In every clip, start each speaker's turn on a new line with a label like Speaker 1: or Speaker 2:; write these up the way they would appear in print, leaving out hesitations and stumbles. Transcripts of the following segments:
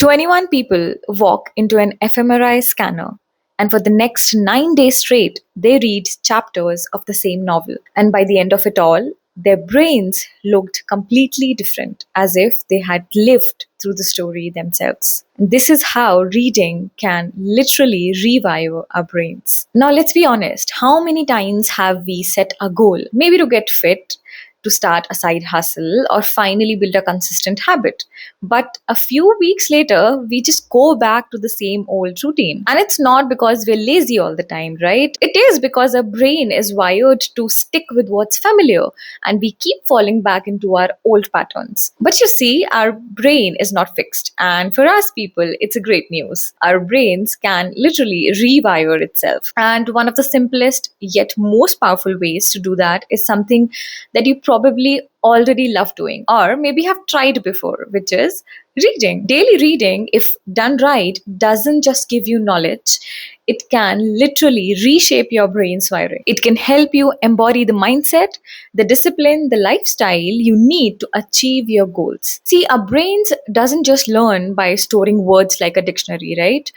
Speaker 1: 21 people walk into an fMRI scanner, and for the next 9 days straight, they read chapters of the same novel. And by the end of it all, their brains looked completely different, as if they had lived through the story themselves. And this is how reading can literally rewire our brains. Now, let's be honest, how many times have we set a goal? Maybe to get fit, to start a side hustle, or finally build a consistent habit. But a few weeks later, we just go back to the same old routine. And it's not because we're lazy all the time, right? It is because our brain is wired to stick with what's familiar, and we keep falling back into our old patterns. But you see, our brain is not fixed. And for us people, it's a great news. Our brains can literally rewire itself. And one of the simplest yet most powerful ways to do that is something that you probably already love doing, or maybe have tried before, which is reading. Daily reading, if done right, doesn't just give you knowledge, it can literally reshape your brain's wiring. It can help you embody the mindset, the discipline, the lifestyle you need to achieve your goals. See, our brains doesn't just learn by storing words like a dictionary, right?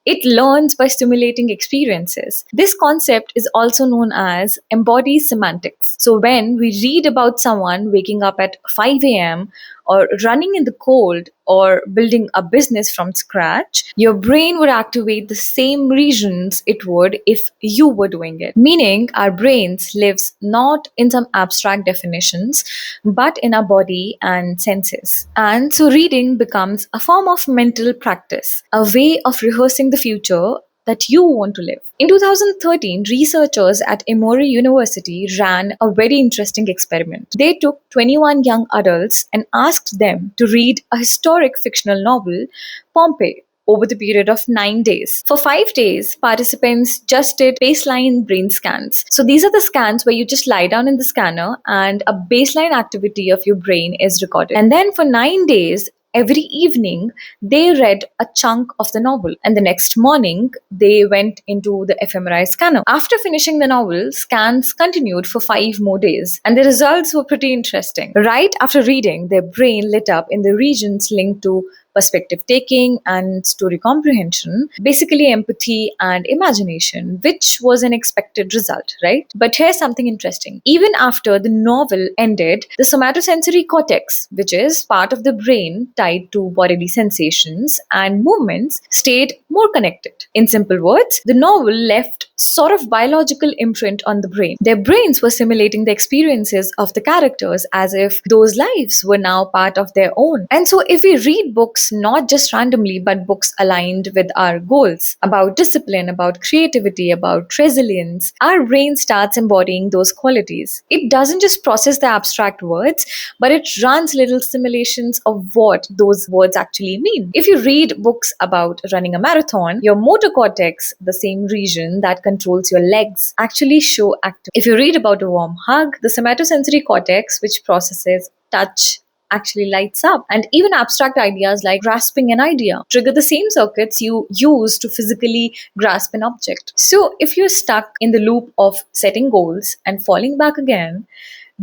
Speaker 1: It learns by stimulating experiences. This concept is also known as embodied semantics. So, when we read about someone waking up at 5 a.m., or running in the cold, or building a business from scratch, your brain would activate the same regions it would if you were doing it. Meaning, our brains lives not in some abstract definitions, but in our body and senses. And so reading becomes a form of mental practice, a way of rehearsing the future that you want to live. In 2013, researchers at Emory University ran a very interesting experiment. They took 21 young adults and asked them to read a historic fictional novel, Pompeii, over the period of 9 days. For 5 days, participants just did baseline brain scans. So these are the scans where you just lie down in the scanner and a baseline activity of your brain is recorded. And then for 9 days, every evening, they read a chunk of the novel, and the next morning, they went into the fMRI scanner. After finishing the novel, scans continued for 5 more days, and the results were pretty interesting. Right after reading, their brain lit up in the regions linked to perspective taking and story comprehension, basically empathy and imagination, which was an expected result, right? But here's something interesting. Even after the novel ended, the somatosensory cortex, which is part of the brain tied to bodily sensations and movements, stayed more connected. In simple words, the novel left sort of biological imprint on the brain. Their brains were simulating the experiences of the characters as if those lives were now part of their own. And so if we read books not just randomly, but books aligned with our goals, about discipline, about creativity, about resilience, our brain starts embodying those qualities. It doesn't just process the abstract words, but it runs little simulations of what those words actually mean. If you read books about running a marathon, your motor cortex, the same region that controls your legs, actually show active. If you read about a warm hug, the somatosensory cortex, which processes touch, actually lights up. And even abstract ideas like grasping an idea trigger the same circuits you use to physically grasp an object. So if you're stuck in the loop of setting goals and falling back again,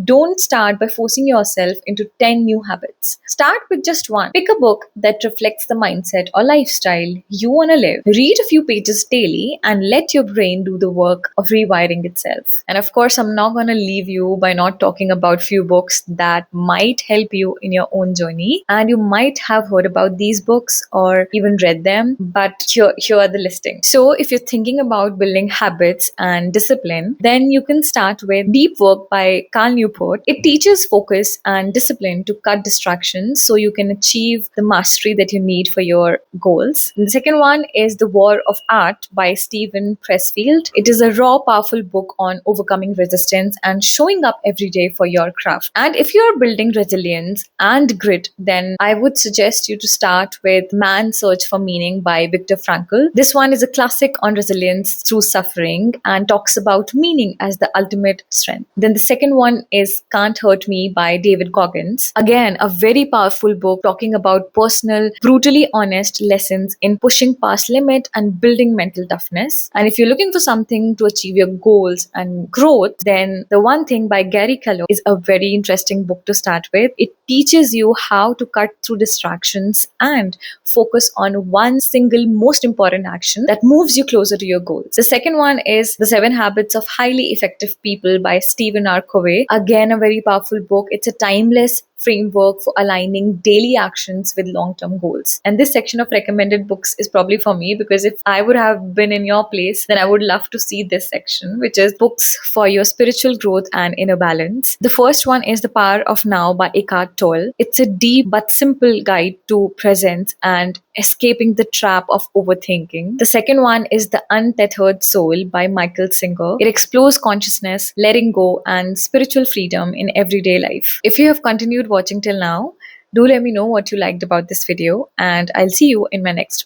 Speaker 1: don't start by forcing yourself into 10 new habits. Start with just one. Pick a book that reflects the mindset or lifestyle you want to live. Read a few pages daily and let your brain do the work of rewiring itself. And of course, I'm not going to leave you by not talking about few books that might help you in your own journey. And you might have heard about these books or even read them, but here are the listing. So if you're thinking about building habits and discipline, then you can start with Deep Work by Carl Newport. It teaches focus and discipline to cut distractions so you can achieve the mastery that you need for your goals. And the second one is The War of Art by Stephen Pressfield. It is a raw, powerful book on overcoming resistance and showing up every day for your craft. And if you're building resilience and grit, then I would suggest you to start with Man's Search for Meaning by Viktor Frankl. This one is a classic on resilience through suffering and talks about meaning as the ultimate strength. Then the second one is Can't Hurt Me by David Goggins. Again, a very powerful book talking about personal, brutally honest lessons in pushing past limit and building mental toughness. And if you're looking for something to achieve your goals and growth, then The One Thing by Gary Keller is a very interesting book to start with. It teaches you how to cut through distractions and focus on one single most important action that moves you closer to your goals. The second one is The 7 Habits of Highly Effective People by Stephen R. Covey. Again, a very powerful book. It's a timeless framework for aligning daily actions with long-term goals. And this section of recommended books is probably for me, because if I would have been in your place, then I would love to see this section, which is books for your spiritual growth and inner balance. The first one is The Power of Now by Eckhart Tolle. It's a deep but simple guide to presence and escaping the trap of overthinking. The second one is The Untethered Soul by Michael Singer. It explores consciousness, letting go, and spiritual freedom in everyday life. If you have continued watching till now, do let me know what you liked about this video, and I'll see you in my next one.